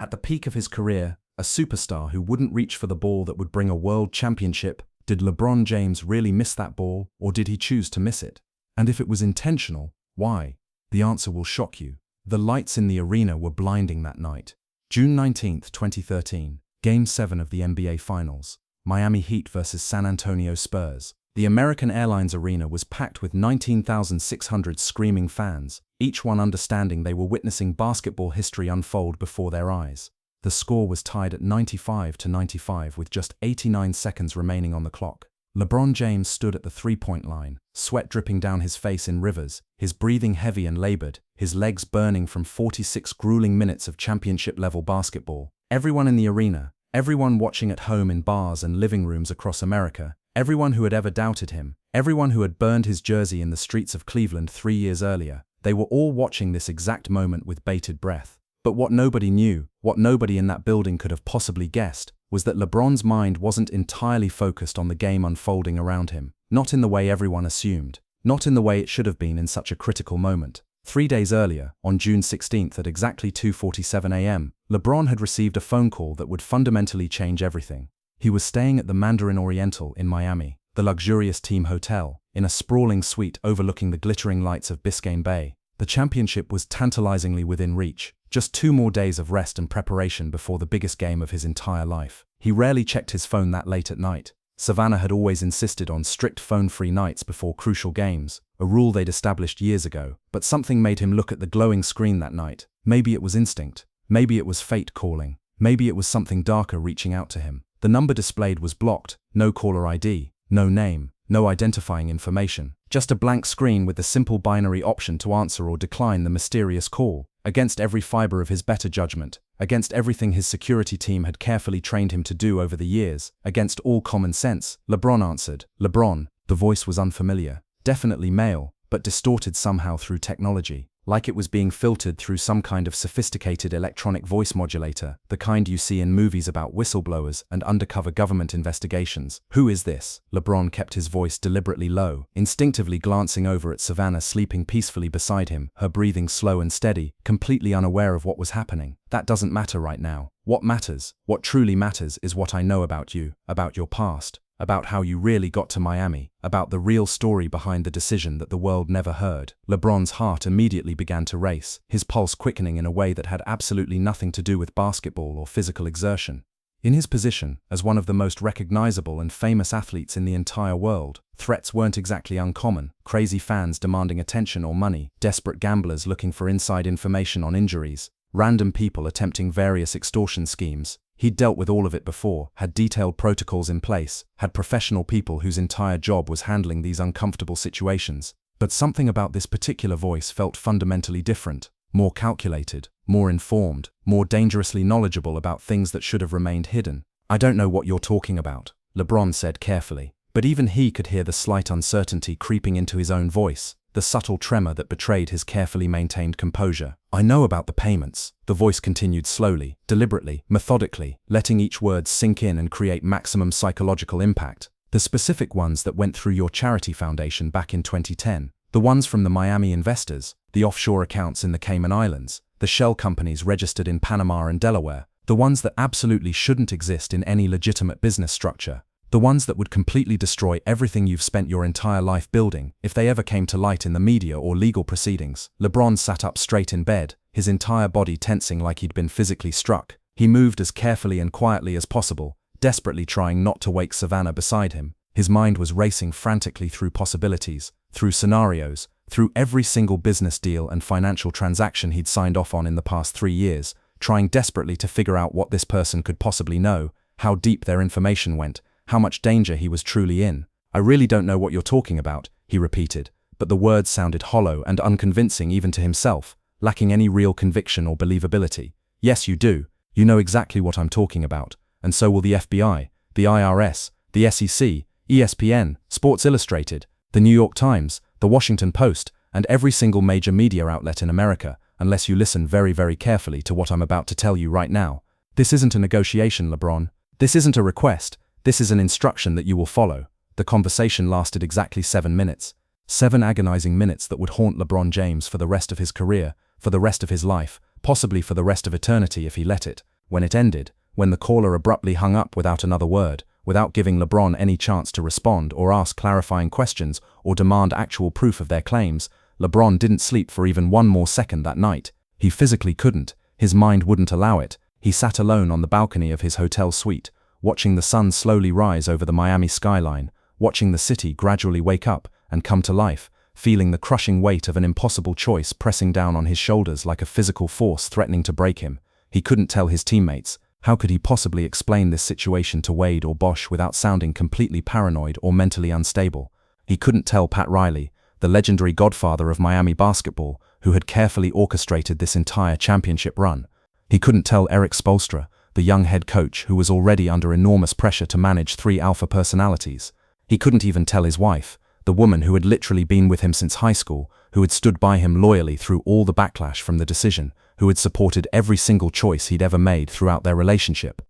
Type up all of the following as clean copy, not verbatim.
At the peak of his career, a superstar who wouldn't reach for the ball that would bring a world championship, did LeBron James really miss that ball, or did he choose to miss it? And if it was intentional, why? The answer will shock you. The lights in the arena were blinding that night. June 19, 2013, Game 7 of the NBA Finals, Miami Heat versus San Antonio Spurs. The American Airlines Arena was packed with 19,600 screaming fans, each one understanding they were witnessing basketball history unfold before their eyes. The score was tied at 95-95 with just 89 seconds remaining on the clock. LeBron James stood at the three-point line, sweat dripping down his face in rivers, his breathing heavy and labored, his legs burning from 46 grueling minutes of championship-level basketball. Everyone in the arena, everyone watching at home in bars and living rooms across America, everyone who had ever doubted him, everyone who had burned his jersey in the streets of Cleveland 3 years earlier, they were all watching this exact moment with bated breath. But what nobody knew, what nobody in that building could have possibly guessed, was that LeBron's mind wasn't entirely focused on the game unfolding around him, not in the way everyone assumed, not in the way it should have been in such a critical moment. 3 days earlier, on June 16th at exactly 2:47 a.m., LeBron had received a phone call that would fundamentally change everything. He was staying at the Mandarin Oriental in Miami, the luxurious team hotel, in a sprawling suite overlooking the glittering lights of Biscayne Bay. The championship was tantalizingly within reach, just 2 more days of rest and preparation before the biggest game of his entire life. He rarely checked his phone that late at night. Savannah had always insisted on strict phone-free nights before crucial games, a rule they'd established years ago, but something made him look at the glowing screen that night. Maybe it was instinct, maybe it was fate calling, maybe it was something darker reaching out to him. The number displayed was blocked, no caller ID, no name, no identifying information, just a blank screen with the simple binary option to answer or decline the mysterious call. Against every fiber of his better judgment, against everything his security team had carefully trained him to do over the years, against all common sense, LeBron answered. LeBron. The voice was unfamiliar, definitely male, but distorted somehow through technology, like it was being filtered through some kind of sophisticated electronic voice modulator, the kind you see in movies about whistleblowers and undercover government investigations. Who is this? LeBron kept his voice deliberately low, instinctively glancing over at Savannah sleeping peacefully beside him, her breathing slow and steady, completely unaware of what was happening. That doesn't matter right now. What matters, what truly matters, is what I know about you, about your past, about how you really got to Miami, about the real story behind the decision that the world never heard. LeBron's heart immediately began to race, his pulse quickening in a way that had absolutely nothing to do with basketball or physical exertion. In his position, as one of the most recognizable and famous athletes in the entire world, threats weren't exactly uncommon. Crazy fans demanding attention or money, desperate gamblers looking for inside information on injuries, random people attempting various extortion schemes. He'd dealt with all of it before, had detailed protocols in place, had professional people whose entire job was handling these uncomfortable situations. But something about this particular voice felt fundamentally different, more calculated, more informed, more dangerously knowledgeable about things that should have remained hidden. I don't know what you're talking about, LeBron said carefully, but even he could hear the slight uncertainty creeping into his own voice, the subtle tremor that betrayed his carefully maintained composure. I know about the payments, the voice continued slowly, deliberately, methodically, letting each word sink in and create maximum psychological impact. The specific ones that went through your charity foundation back in 2010, the ones from the Miami investors, the offshore accounts in the Cayman Islands, the shell companies registered in Panama and Delaware, the ones that absolutely shouldn't exist in any legitimate business structure. The ones that would completely destroy everything you've spent your entire life building if they ever came to light in the media or legal proceedings. LeBron sat up straight in bed, his entire body tensing like he'd been physically struck. He moved as carefully and quietly as possible, desperately trying not to wake Savannah beside him. His mind was racing frantically through possibilities, through scenarios, through every single business deal and financial transaction he'd signed off on in the past 3 years, trying desperately to figure out what this person could possibly know, how deep their information went, how much danger he was truly in. I really don't know what you're talking about, he repeated, but the words sounded hollow and unconvincing even to himself, lacking any real conviction or believability. Yes, you do. You know exactly what I'm talking about, and so will the FBI, the IRS, the SEC, ESPN, Sports Illustrated, the New York Times, the Washington Post, and every single major media outlet in America, unless you listen very, very carefully to what I'm about to tell you right now. This isn't a negotiation, LeBron. This isn't a request. This is an instruction that you will follow. The conversation lasted exactly 7 minutes. 7 agonizing minutes that would haunt LeBron James for the rest of his career, for the rest of his life, possibly for the rest of eternity if he let it. when it ended, when the caller abruptly hung up without another word, without giving LeBron any chance to respond or ask clarifying questions or demand actual proof of their claims, LeBron didn't sleep for even one more second that night. He physically couldn't. His mind wouldn't allow it. He sat alone on the balcony of his hotel suite, watching the sun slowly rise over the Miami skyline, watching the city gradually wake up and come to life, feeling the crushing weight of an impossible choice pressing down on his shoulders like a physical force threatening to break him. He couldn't tell his teammates. How could he possibly explain this situation to Wade or Bosh without sounding completely paranoid or mentally unstable? He couldn't tell Pat Riley, the legendary godfather of Miami basketball, who had carefully orchestrated this entire championship run. He couldn't tell Eric Spoelstra, the young head coach who was already under enormous pressure to manage 3 alpha personalities. He couldn't even tell his wife, the woman who had literally been with him since high school, who had stood by him loyally through all the backlash from the decision, who had supported every single choice he'd ever made throughout their relationship.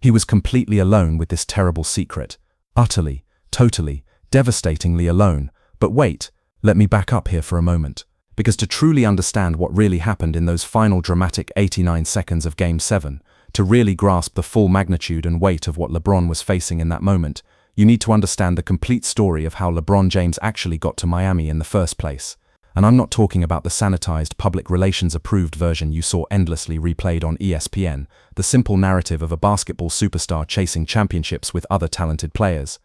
He was completely alone with this terrible secret. Utterly, totally, devastatingly alone. But wait, let me back up here for a moment. Because to truly understand what really happened in those final dramatic 89 seconds of Game 7, to really grasp the full magnitude and weight of what LeBron was facing in that moment, you need to understand the complete story of how LeBron James actually got to Miami in the first place. And I'm not talking about the sanitized, public relations approved version you saw endlessly replayed on ESPN, the simple narrative of a basketball superstar chasing championships with other talented players.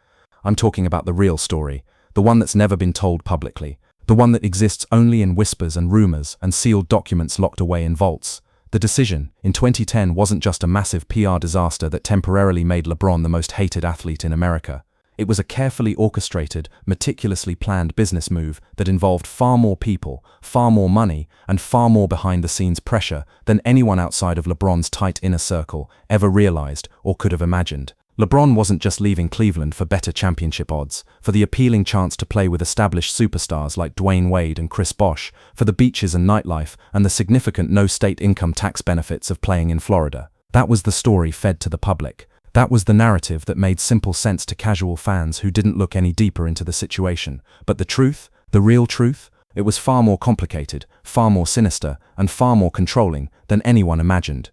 I'm talking about the real story, the one that's never been told publicly, the one that exists only in whispers and rumors and sealed documents locked away in vaults. The decision, in 2010, wasn't just a massive PR disaster that temporarily made LeBron the most hated athlete in America. It was a carefully orchestrated, meticulously planned business move that involved far more people, far more money, and far more behind-the-scenes pressure than anyone outside of LeBron's tight inner circle ever realized or could have imagined. LeBron wasn't just leaving Cleveland for better championship odds, for the appealing chance to play with established superstars like Dwayne Wade and Chris Bosh, for the beaches and nightlife, and the significant no-state income tax benefits of playing in Florida. That was the story fed to the public. That was the narrative that made simple sense to casual fans who didn't look any deeper into the situation. But the truth, the real truth, it was far more complicated, far more sinister, and far more controlling than anyone imagined.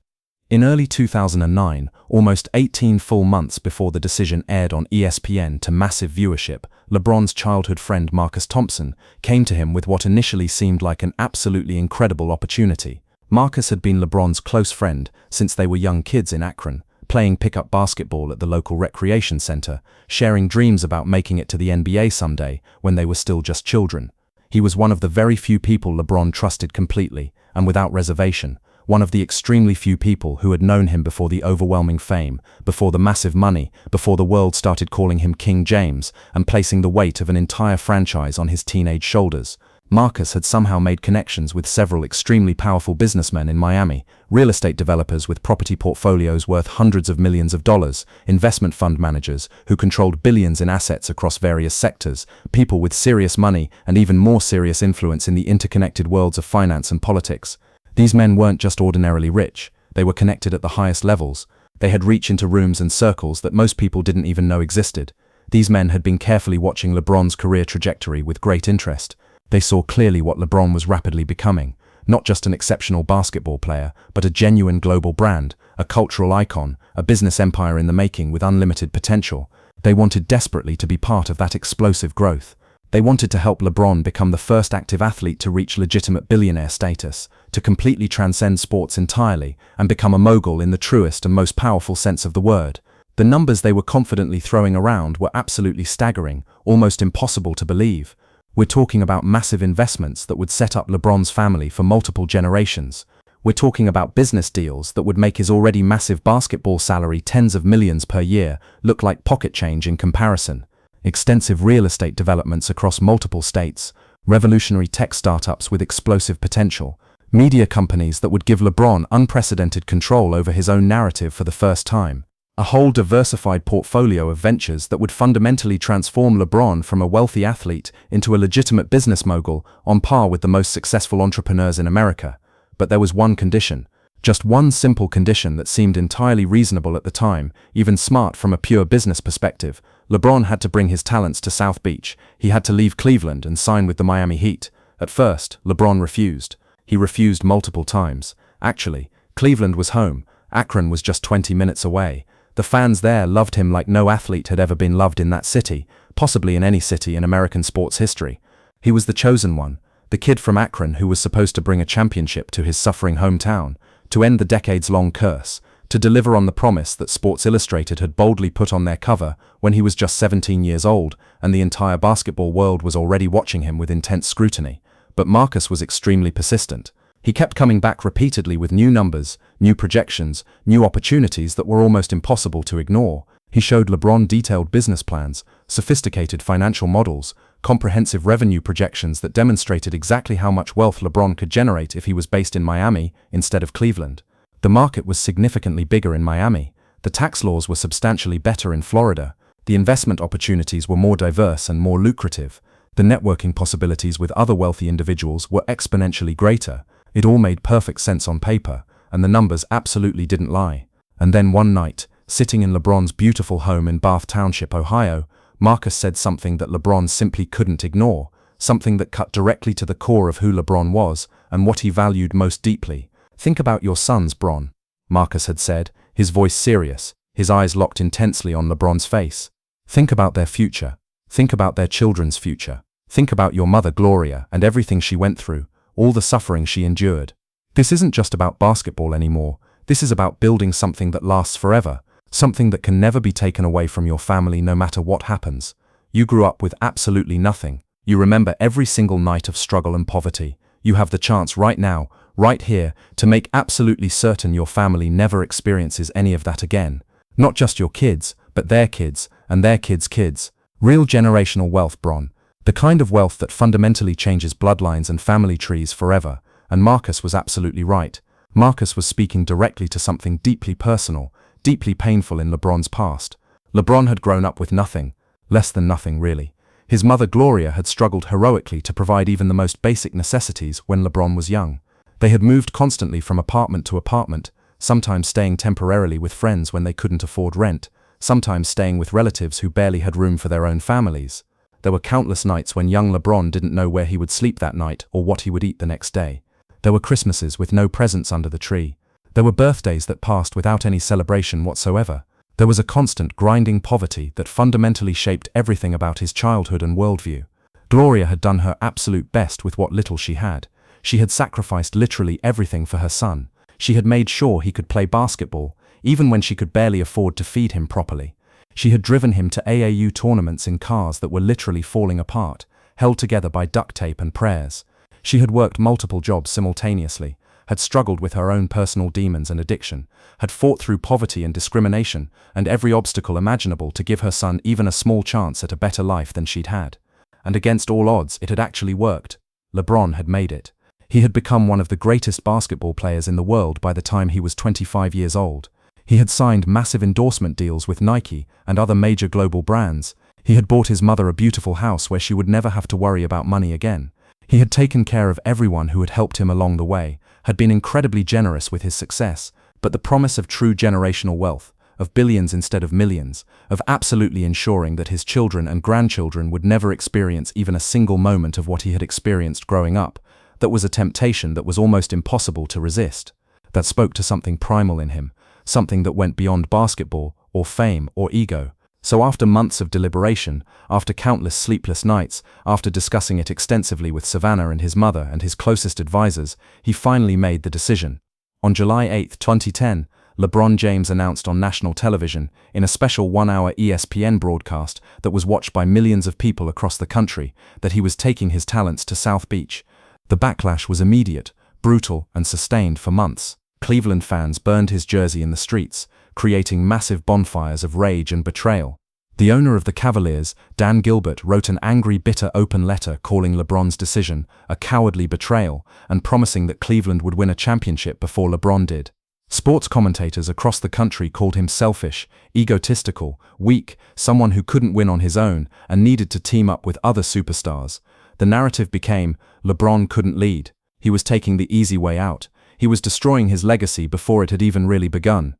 In early 2009, almost 18 full months before the decision aired on ESPN to massive viewership, LeBron's childhood friend Marcus Thompson came to him with what initially seemed like an absolutely incredible opportunity. Marcus had been LeBron's close friend since they were young kids in Akron, playing pickup basketball at the local recreation center, sharing dreams about making it to the NBA someday when they were still just children. He was one of the very few people LeBron trusted completely and without reservation, one of the extremely few people who had known him before the overwhelming fame, before the massive money, before the world started calling him King James and placing the weight of an entire franchise on his teenage shoulders. Marcus had somehow made connections with several extremely powerful businessmen in Miami, real estate developers with property portfolios worth hundreds of millions of dollars, investment fund managers who controlled billions in assets across various sectors, people with serious money and even more serious influence in the interconnected worlds of finance and politics. These men weren't just ordinarily rich, they were connected at the highest levels. They had reach into rooms and circles that most people didn't even know existed. These men had been carefully watching LeBron's career trajectory with great interest. They saw clearly what LeBron was rapidly becoming, not just an exceptional basketball player, but a genuine global brand, a cultural icon, a business empire in the making with unlimited potential. They wanted desperately to be part of that explosive growth. They wanted to help LeBron become the first active athlete to reach legitimate billionaire status, to completely transcend sports entirely, and become a mogul in the truest and most powerful sense of the word. The numbers they were confidently throwing around were absolutely staggering, almost impossible to believe. We're talking about massive investments that would set up LeBron's family for multiple generations. We're talking about business deals that would make his already massive basketball salary tens of millions per year look like pocket change in comparison. Extensive real estate developments across multiple states, revolutionary tech startups with explosive potential, media companies that would give LeBron unprecedented control over his own narrative for the first time, a whole diversified portfolio of ventures that would fundamentally transform LeBron from a wealthy athlete into a legitimate business mogul on par with the most successful entrepreneurs in America. But there was one condition, just one simple condition that seemed entirely reasonable at the time, even smart from a pure business perspective. LeBron had to bring his talents to South Beach. He had to leave Cleveland and sign with the Miami Heat. At first, LeBron refused. He refused multiple times. Actually, Cleveland was home, Akron was just 20 minutes away. The fans there loved him like no athlete had ever been loved in that city, possibly in any city in American sports history. He was the chosen one, the kid from Akron who was supposed to bring a championship to his suffering hometown, to end the decades-long curse, to deliver on the promise that Sports Illustrated had boldly put on their cover when he was just 17 years old and the entire basketball world was already watching him with intense scrutiny. But Marcus was extremely persistent. He kept coming back repeatedly with new numbers, new projections, new opportunities that were almost impossible to ignore. He showed LeBron detailed business plans, sophisticated financial models, comprehensive revenue projections that demonstrated exactly how much wealth LeBron could generate if he was based in Miami instead of Cleveland. The market was significantly bigger in Miami. The tax laws were substantially better in Florida. The investment opportunities were more diverse and more lucrative. The networking possibilities with other wealthy individuals were exponentially greater. It all made perfect sense on paper, and the numbers absolutely didn't lie. And then one night, sitting in LeBron's beautiful home in Bath Township, Ohio, Marcus said something that LeBron simply couldn't ignore, something that cut directly to the core of who LeBron was and what he valued most deeply. "Think about your sons, Bron," Marcus had said, his voice serious, his eyes locked intensely on LeBron's face. "Think about their future. Think about their children's future. Think about your mother, Gloria, and everything she went through, all the suffering she endured. This isn't just about basketball anymore. This is about building something that lasts forever, something that can never be taken away from your family no matter what happens. You grew up with absolutely nothing. You remember every single night of struggle and poverty. You have the chance right now, right here, to make absolutely certain your family never experiences any of that again. Not just your kids, but their kids, and their kids' kids. Real generational wealth, Bron. The kind of wealth that fundamentally changes bloodlines and family trees forever." And Marcus was absolutely right. Marcus was speaking directly to something deeply personal, deeply painful in LeBron's past. LeBron had grown up with nothing, less than nothing really. His mother Gloria had struggled heroically to provide even the most basic necessities when LeBron was young. They had moved constantly from apartment to apartment, sometimes staying temporarily with friends when they couldn't afford rent, sometimes staying with relatives who barely had room for their own families. There were countless nights when young LeBron didn't know where he would sleep that night or what he would eat the next day. There were Christmases with no presents under the tree. There were birthdays that passed without any celebration whatsoever. There was a constant grinding poverty that fundamentally shaped everything about his childhood and worldview. Gloria had done her absolute best with what little she had. She had sacrificed literally everything for her son. She had made sure he could play basketball, even when she could barely afford to feed him properly. She had driven him to AAU tournaments in cars that were literally falling apart, held together by duct tape and prayers. She had worked multiple jobs simultaneously, had struggled with her own personal demons and addiction, had fought through poverty and discrimination and every obstacle imaginable to give her son even a small chance at a better life than she'd had. And against all odds, it had actually worked. LeBron had made it. He had become one of the greatest basketball players in the world by the time he was 25 years old. He had signed massive endorsement deals with Nike and other major global brands. He had bought his mother a beautiful house where she would never have to worry about money again. He had taken care of everyone who had helped him along the way, had been incredibly generous with his success, but the promise of true generational wealth, of billions instead of millions, of absolutely ensuring that his children and grandchildren would never experience even a single moment of what he had experienced growing up, that was a temptation that was almost impossible to resist. That spoke to something primal in him, something that went beyond basketball, or fame, or ego. So after months of deliberation, after countless sleepless nights, after discussing it extensively with Savannah and his mother and his closest advisors, he finally made the decision. On July 8, 2010, LeBron James announced on national television, in a special one-hour ESPN broadcast that was watched by millions of people across the country, that he was taking his talents to South Beach. The backlash was immediate, brutal, and sustained for months. Cleveland fans burned his jersey in the streets, creating massive bonfires of rage and betrayal. The owner of the Cavaliers, Dan Gilbert, wrote an angry, bitter open letter calling LeBron's decision a cowardly betrayal and promising that Cleveland would win a championship before LeBron did. Sports commentators across the country called him selfish, egotistical, weak, someone who couldn't win on his own and needed to team up with other superstars. The narrative became, LeBron couldn't lead. He was taking the easy way out. He was destroying his legacy before it had even really begun.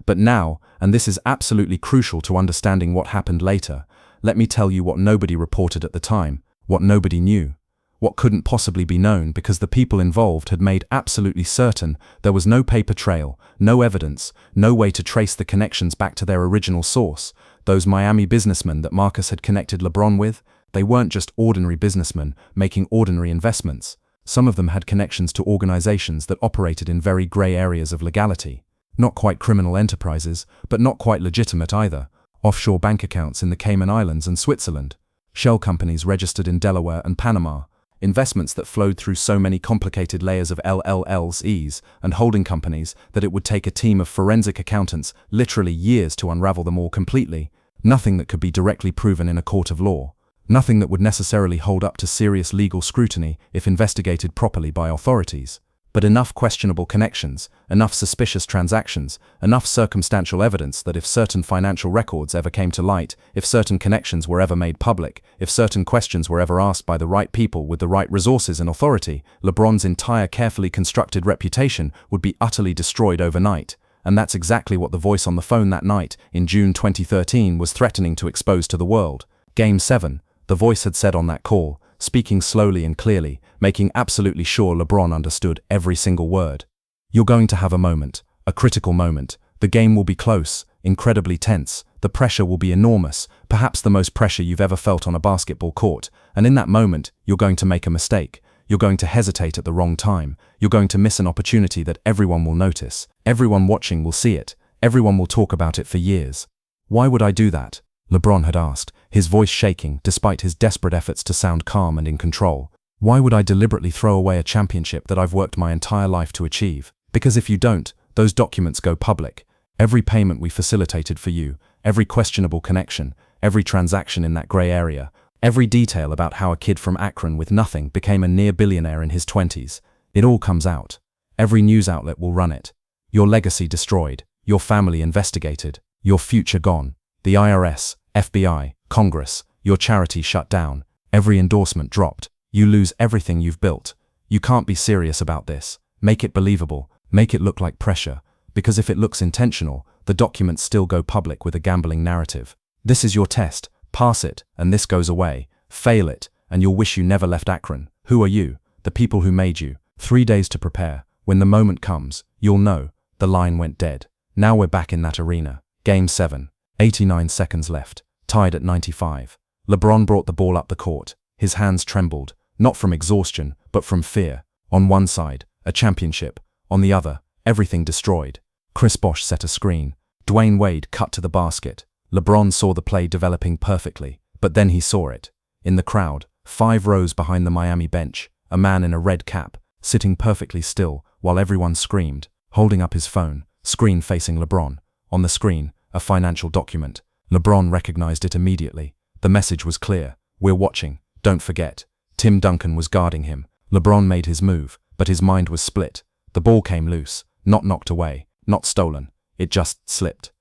But now, and this is absolutely crucial to understanding what happened later, let me tell you what nobody reported at the time, what nobody knew. what couldn't possibly be known because the people involved had made absolutely certain there was no paper trail, no evidence, no way to trace the connections back to their original source. Those Miami businessmen that Marcus had connected LeBron with, they weren't just ordinary businessmen making ordinary investments. Some of them had connections to organizations that operated in very gray areas of legality. Not quite criminal enterprises, but not quite legitimate either. Offshore bank accounts in the Cayman Islands and Switzerland. Shell companies registered in Delaware and Panama. Investments that flowed through so many complicated layers of LLCs and holding companies that it would take a team of forensic accountants literally years to unravel them all completely. Nothing that could be directly proven in a court of law. Nothing that would necessarily hold up to serious legal scrutiny if investigated properly by authorities. But enough questionable connections, enough suspicious transactions, enough circumstantial evidence that if certain financial records ever came to light, if certain connections were ever made public, if certain questions were ever asked by the right people with the right resources and authority, LeBron's entire carefully constructed reputation would be utterly destroyed overnight. And that's exactly what the voice on the phone that night, in June 2013, was threatening to expose to the world. Game 7, the voice had said on that call, speaking slowly and clearly, making absolutely sure LeBron understood every single word. You're going to have a moment, a critical moment. The game will be close, incredibly tense. The pressure will be enormous, perhaps the most pressure you've ever felt on a basketball court. And in that moment, you're going to make a mistake. You're going to hesitate at the wrong time. You're going to miss an opportunity that everyone will notice. Everyone watching will see it. Everyone will talk about it for years. Why would I do that? LeBron had asked, his voice shaking despite his desperate efforts to sound calm and in control. Why would I deliberately throw away a championship that I've worked my entire life to achieve? Because if you don't, those documents go public. Every payment we facilitated for you, every questionable connection, every transaction in that gray area, every detail about how a kid from Akron with nothing became a near billionaire in his 20s, it all comes out. Every news outlet will run it. Your legacy destroyed, your family investigated, your future gone. The IRS, FBI, Congress, your charity shut down, every endorsement dropped. You lose everything you've built. You can't be serious about this. Make it believable, make it look like pressure, because if it looks intentional, the documents still go public with a gambling narrative. This is your test, pass it, and this goes away. Fail it, and you'll wish you never left Akron. Who are you? The people who made you. 3 days to prepare. When the moment comes, you'll know. The line went dead. Now we're back in that arena. Game 7. 89 seconds left. Tied at 95. LeBron brought the ball up the court. His hands trembled, not from exhaustion, but from fear. On one side, a championship. On the other, everything destroyed. Chris Bosh set a screen. Dwayne Wade cut to the basket. LeBron saw the play developing perfectly, but then he saw it. In the crowd, 5 rows behind the Miami bench, a man in a red cap, sitting perfectly still while everyone screamed, holding up his phone, screen facing LeBron. On the screen, a financial document. LeBron recognized it immediately. The message was clear. We're watching. Don't forget. Tim Duncan was guarding him. LeBron made his move, but his mind was split. The ball came loose, not knocked away, not stolen. It just slipped.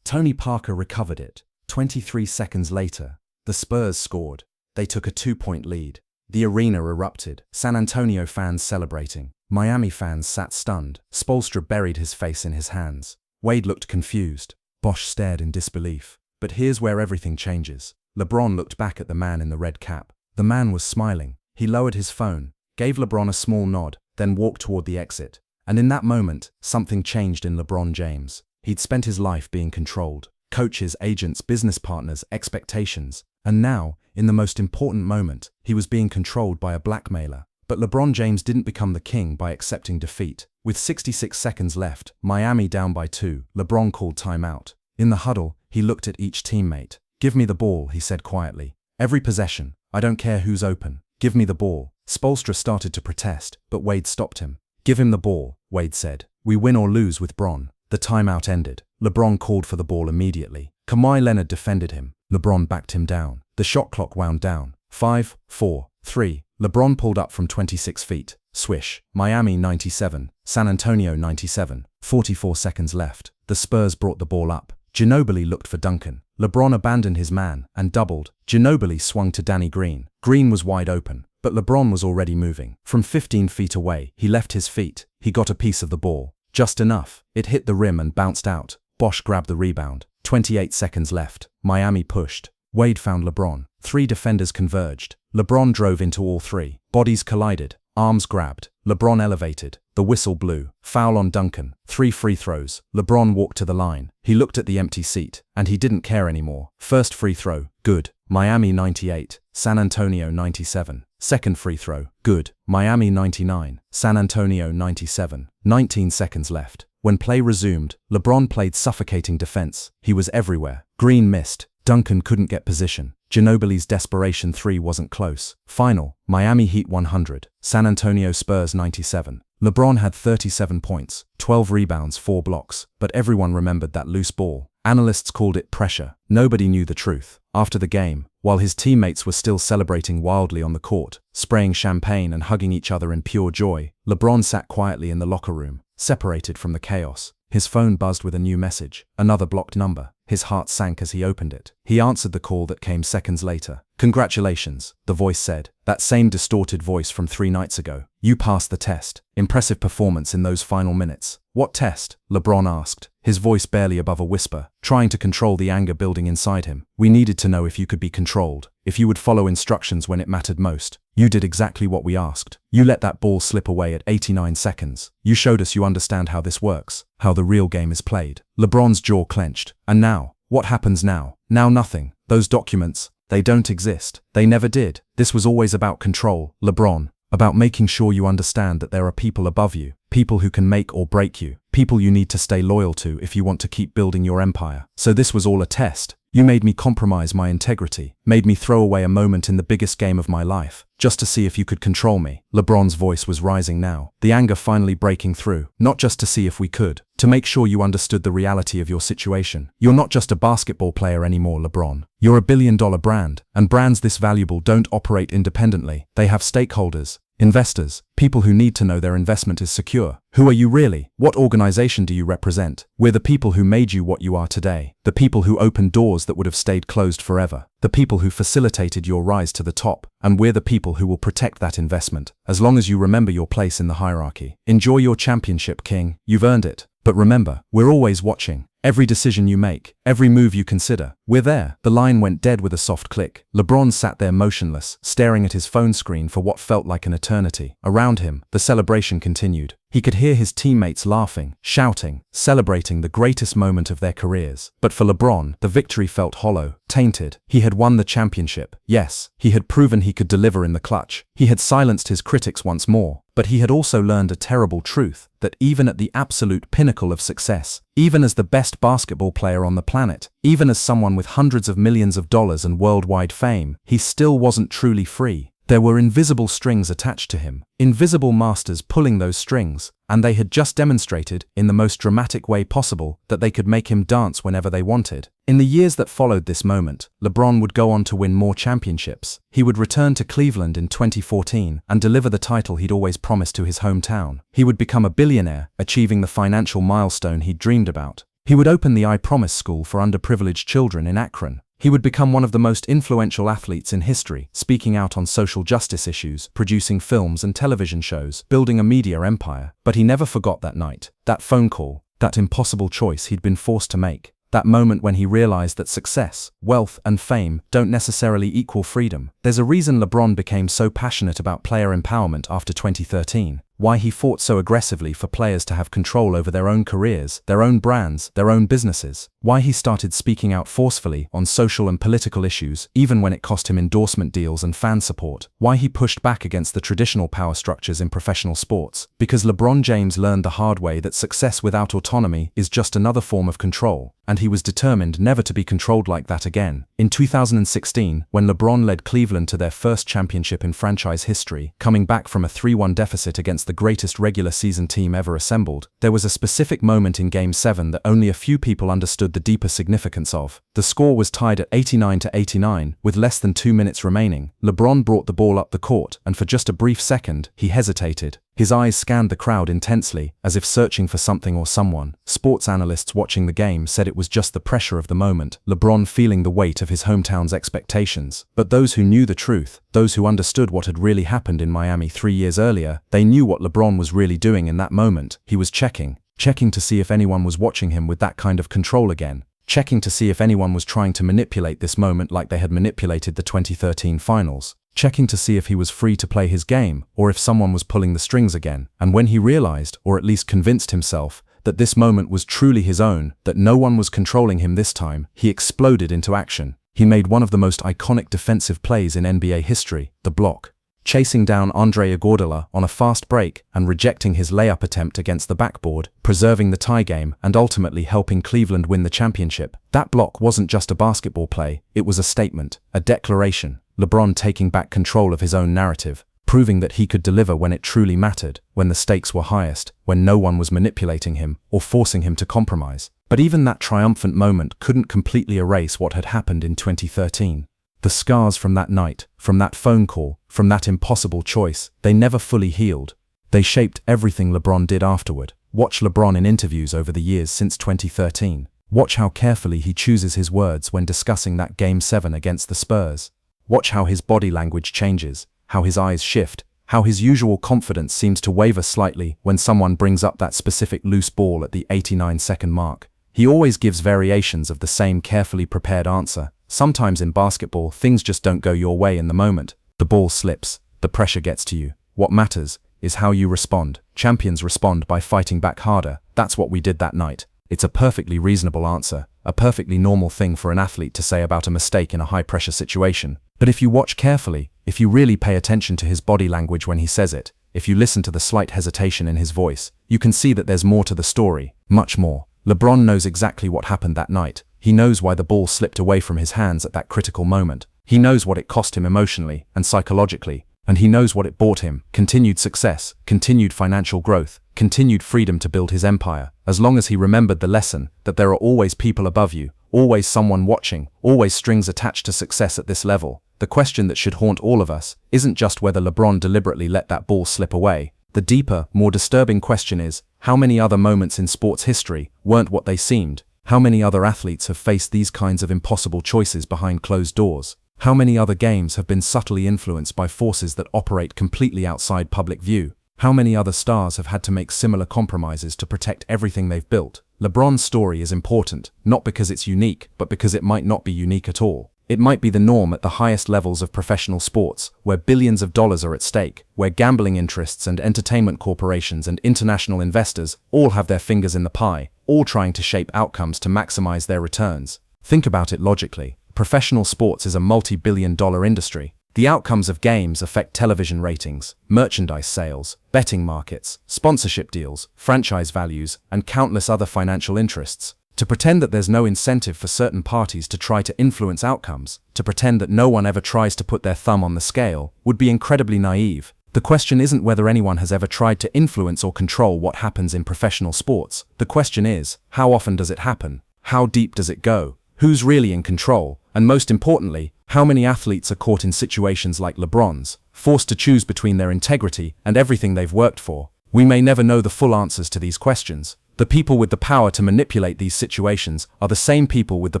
Tony Parker recovered it. 23 seconds later, the Spurs scored. They took a 2-point lead. The arena erupted. San Antonio fans celebrating. Miami fans sat stunned. Spoelstra buried his face in his hands. Wade looked confused. Bosh stared in disbelief. But here's where everything changes. LeBron looked back at the man in the red cap. The man was smiling. He lowered his phone, gave LeBron a small nod, then walked toward the exit. And in that moment, something changed in LeBron James. He'd spent his life being controlled. Coaches, agents, business partners, expectations. And now, in the most important moment, he was being controlled by a blackmailer. But LeBron James didn't become the king by accepting defeat. With 66 seconds left, Miami down by 2, LeBron called timeout. In the huddle, he looked at each teammate. "Give me the ball," he said quietly. "Every possession. I don't care who's open. Give me the ball." Spoelstra started to protest, but Wade stopped him. "Give him the ball," Wade said. "We win or lose with Bron." The timeout ended. LeBron called for the ball immediately. Kawhi Leonard defended him. LeBron backed him down. The shot clock wound down. 5, 4, 3. LeBron pulled up from 26 feet. Swish. Miami 97. San Antonio 97. 44 seconds left. The Spurs brought the ball up. Ginobili looked for Duncan. LeBron abandoned his man and doubled. Ginobili swung to Danny Green. Green was wide open, but LeBron was already moving. From 15 feet away, he left his feet. He got a piece of the ball. Just enough. It hit the rim and bounced out. Bosh grabbed the rebound. 28 seconds left. Miami pushed. Wade found LeBron. 3 defenders converged. LeBron drove into all three. Bodies collided. Arms grabbed. LeBron elevated. The whistle blew. Foul on Duncan. 3 free throws. LeBron walked to the line. He looked at the empty seat, and he didn't care anymore. First free throw. Good. Miami 98. San Antonio 97. Second free throw. Good. Miami 99. San Antonio 97. 19 seconds left. When play resumed, LeBron played suffocating defense. He was everywhere. Green missed. Duncan couldn't get position. Ginobili's desperation 3 wasn't close. Final, Miami Heat 100, San Antonio Spurs 97. LeBron had 37 points, 12 rebounds, 4 blocks, but everyone remembered that loose ball. Analysts called it pressure. Nobody knew the truth. After the game, while his teammates were still celebrating wildly on the court, spraying champagne and hugging each other in pure joy, LeBron sat quietly in the locker room, separated from the chaos. His phone buzzed with a new message, another blocked number. His heart sank as he opened it. He answered the call that came seconds later. "Congratulations," the voice said, that same distorted voice from 3 nights ago. "You passed the test. Impressive performance in those final minutes." "What test?" LeBron asked, his voice barely above a whisper, trying to control the anger building inside him. "We needed to know if you could be controlled, if you would follow instructions when it mattered most. You did exactly what we asked. You let that ball slip away at 89 seconds. You showed us you understand how this works, how the real game is played." LeBron's jaw clenched. "And now? What happens now?" "Now nothing. Those documents, they don't exist. They never did. This was always about control, LeBron. About making sure you understand that there are people above you, people who can make or break you, people you need to stay loyal to if you want to keep building your empire. So this was all a test. You made me compromise my integrity, made me throw away a moment in the biggest game of my life, just to see if you could control me." LeBron's voice was rising now, the anger finally breaking through. "Not just to see if we could, to make sure you understood the reality of your situation. You're not just a basketball player anymore, LeBron. You're a billion-dollar brand, and brands this valuable don't operate independently. They have stakeholders, investors, people who need to know their investment is secure. Who are you really? What organization do you represent? We're the people who made you what you are today. The people who opened doors that would have stayed closed forever. The people who facilitated your rise to the top. And we're the people who will protect that investment, as long as you remember your place in the hierarchy. Enjoy your championship, King. You've earned it. But remember, we're always watching. Every decision you make, every move you consider, we're there." The line went dead with a soft click. LeBron sat there motionless, staring at his phone screen for what felt like an eternity. Around him, the celebration continued. He could hear his teammates laughing, shouting, celebrating the greatest moment of their careers. But for LeBron, the victory felt hollow, tainted. He had won the championship. Yes, he had proven he could deliver in the clutch. He had silenced his critics once more. But he had also learned a terrible truth, that even at the absolute pinnacle of success, even as the best basketball player on the planet, even as someone with hundreds of millions of dollars and worldwide fame, he still wasn't truly free. There were invisible strings attached to him, invisible masters pulling those strings, and they had just demonstrated, in the most dramatic way possible, that they could make him dance whenever they wanted. In the years that followed this moment, LeBron would go on to win more championships. He would return to Cleveland in 2014 and deliver the title he'd always promised to his hometown. He would become a billionaire, achieving the financial milestone he'd dreamed about. He would open the I Promise School for underprivileged children in Akron. He would become one of the most influential athletes in history, speaking out on social justice issues, producing films and television shows, building a media empire. But he never forgot that night, that phone call, that impossible choice he'd been forced to make. That moment when he realized that success, wealth, and fame don't necessarily equal freedom. There's a reason LeBron became so passionate about player empowerment after 2013. Why he fought so aggressively for players to have control over their own careers, their own brands, their own businesses. Why he started speaking out forcefully on social and political issues, even when it cost him endorsement deals and fan support. Why he pushed back against the traditional power structures in professional sports. Because LeBron James learned the hard way that success without autonomy is just another form of control, and he was determined never to be controlled like that again. In 2016, when LeBron led Cleveland to their first championship in franchise history, coming back from a 3-1 deficit against the greatest regular season team ever assembled, there was a specific moment in Game 7 that only a few people understood the deeper significance of. The score was tied at 89-89, with less than 2 minutes remaining. LeBron brought the ball up the court, and for just a brief second, he hesitated. His eyes scanned the crowd intensely, as if searching for something or someone. Sports analysts watching the game said it was just the pressure of the moment, LeBron feeling the weight of his hometown's expectations. But those who knew the truth, those who understood what had really happened in Miami 3 years earlier, they knew what LeBron was really doing in that moment. He was checking to see if anyone was watching him with that kind of control again. Checking to see if anyone was trying to manipulate this moment like they had manipulated the 2013 finals. checking to see if he was free to play his game or if someone was pulling the strings again. And when he realized, or at least convinced himself, that this moment was truly his own, that no one was controlling him this time, he exploded into action. He made one of the most iconic defensive plays in NBA history, the block, chasing down Andre Iguodala on a fast break and rejecting his layup attempt against the backboard, preserving the tie game and ultimately helping Cleveland win the championship. That block wasn't just a basketball play, it was a statement, a declaration. LeBron taking back control of his own narrative, proving that he could deliver when it truly mattered, when the stakes were highest, when no one was manipulating him or forcing him to compromise. But even that triumphant moment couldn't completely erase what had happened in 2013. The scars from that night, from that phone call, from that impossible choice, they never fully healed. They shaped everything LeBron did afterward. Watch LeBron in interviews over the years since 2013. Watch how carefully he chooses his words when discussing that Game 7 against the Spurs. Watch how his body language changes, how his eyes shift, how his usual confidence seems to waver slightly when someone brings up that specific loose ball at the 89-second mark. He always gives variations of the same carefully prepared answer. Sometimes in basketball, things just don't go your way in the moment. The ball slips, the pressure gets to you. What matters is how you respond. Champions respond by fighting back harder. That's what we did that night. It's a perfectly reasonable answer, a perfectly normal thing for an athlete to say about a mistake in a high-pressure situation. But if you watch carefully, if you really pay attention to his body language when he says it, if you listen to the slight hesitation in his voice, you can see that there's more to the story, much more. LeBron knows exactly what happened that night. He knows why the ball slipped away from his hands at that critical moment. He knows what it cost him emotionally and psychologically, and he knows what it bought him: continued success, continued financial growth, continued freedom to build his empire, as long as he remembered the lesson that there are always people above you, always someone watching, always strings attached to success at this level. The question that should haunt all of us isn't just whether LeBron deliberately let that ball slip away. The deeper, more disturbing question is, how many other moments in sports history weren't what they seemed? How many other athletes have faced these kinds of impossible choices behind closed doors? How many other games have been subtly influenced by forces that operate completely outside public view? How many other stars have had to make similar compromises to protect everything they've built? LeBron's story is important, not because it's unique, but because it might not be unique at all. It might be the norm at the highest levels of professional sports, where billions of dollars are at stake, where gambling interests and entertainment corporations and international investors all have their fingers in the pie, all trying to shape outcomes to maximize their returns. Think about it logically. Professional sports is a multi-billion-dollar industry. The outcomes of games affect television ratings, merchandise sales, betting markets, sponsorship deals, franchise values, and countless other financial interests. To pretend that there's no incentive for certain parties to try to influence outcomes, to pretend that no one ever tries to put their thumb on the scale, would be incredibly naive. The question isn't whether anyone has ever tried to influence or control what happens in professional sports. The question is, how often does it happen? How deep does it go? Who's really in control? And most importantly, how many athletes are caught in situations like LeBron's, forced to choose between their integrity and everything they've worked for? We may never know the full answers to these questions. The people with the power to manipulate these situations are the same people with the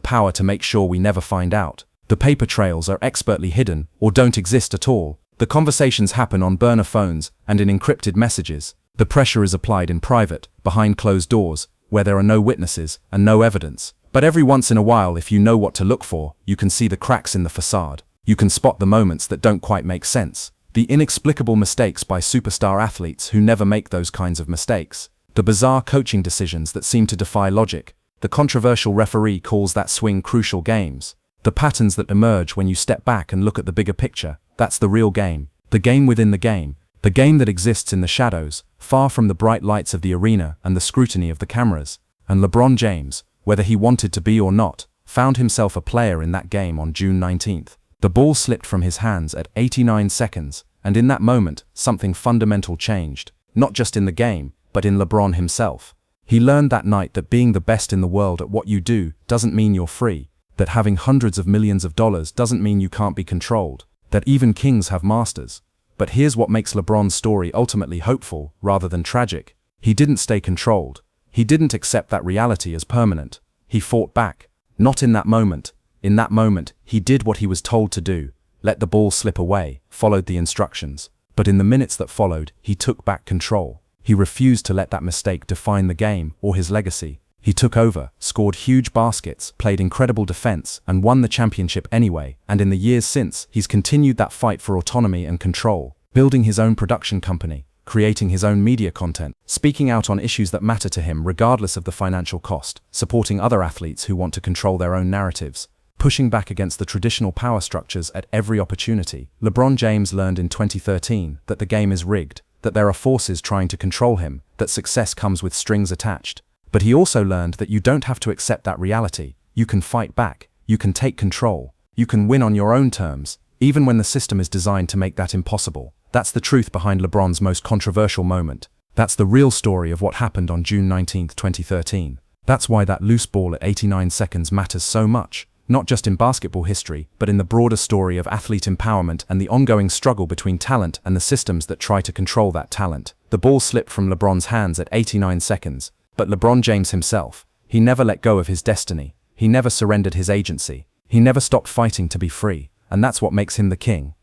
power to make sure we never find out. The paper trails are expertly hidden or don't exist at all. The conversations happen on burner phones and in encrypted messages. The pressure is applied in private, behind closed doors, where there are no witnesses and no evidence. But every once in a while, if you know what to look for, you can see the cracks in the facade. You can spot the moments that don't quite make sense. The inexplicable mistakes by superstar athletes who never make those kinds of mistakes. The bizarre coaching decisions that seem to defy logic. The controversial referee calls that swing crucial games. The patterns that emerge when you step back and look at the bigger picture. That's the real game. The game within the game. The game that exists in the shadows, far from the bright lights of the arena and the scrutiny of the cameras. And LeBron James, whether he wanted to be or not, found himself a player in that game on June 19th. The ball slipped from his hands at 89 seconds, and in that moment, something fundamental changed. Not just in the game, but in LeBron himself. He learned that night that being the best in the world at what you do doesn't mean you're free, that having hundreds of millions of dollars doesn't mean you can't be controlled, that even kings have masters. But here's what makes LeBron's story ultimately hopeful rather than tragic. He didn't stay controlled. He didn't accept that reality as permanent. He fought back. Not in that moment. In that moment, he did what he was told to do, let the ball slip away, followed the instructions. But in the minutes that followed, he took back control. He refused to let that mistake define the game or his legacy. He took over, scored huge baskets, played incredible defense, and won the championship anyway, and in the years since, he's continued that fight for autonomy and control, building his own production company, creating his own media content, speaking out on issues that matter to him regardless of the financial cost, supporting other athletes who want to control their own narratives, pushing back against the traditional power structures at every opportunity. LeBron James learned in 2013 that the game is rigged, that there are forces trying to control him, that success comes with strings attached. But he also learned that you don't have to accept that reality. You can fight back, you can take control, you can win on your own terms, even when the system is designed to make that impossible. That's the truth behind LeBron's most controversial moment. That's the real story of what happened on June 19, 2013. That's why that loose ball at 89 seconds matters so much, not just in basketball history, but in the broader story of athlete empowerment and the ongoing struggle between talent and the systems that try to control that talent. The ball slipped from LeBron's hands at 89 seconds, but LeBron James himself, he never let go of his destiny. He never surrendered his agency. He never stopped fighting to be free, and that's what makes him the king.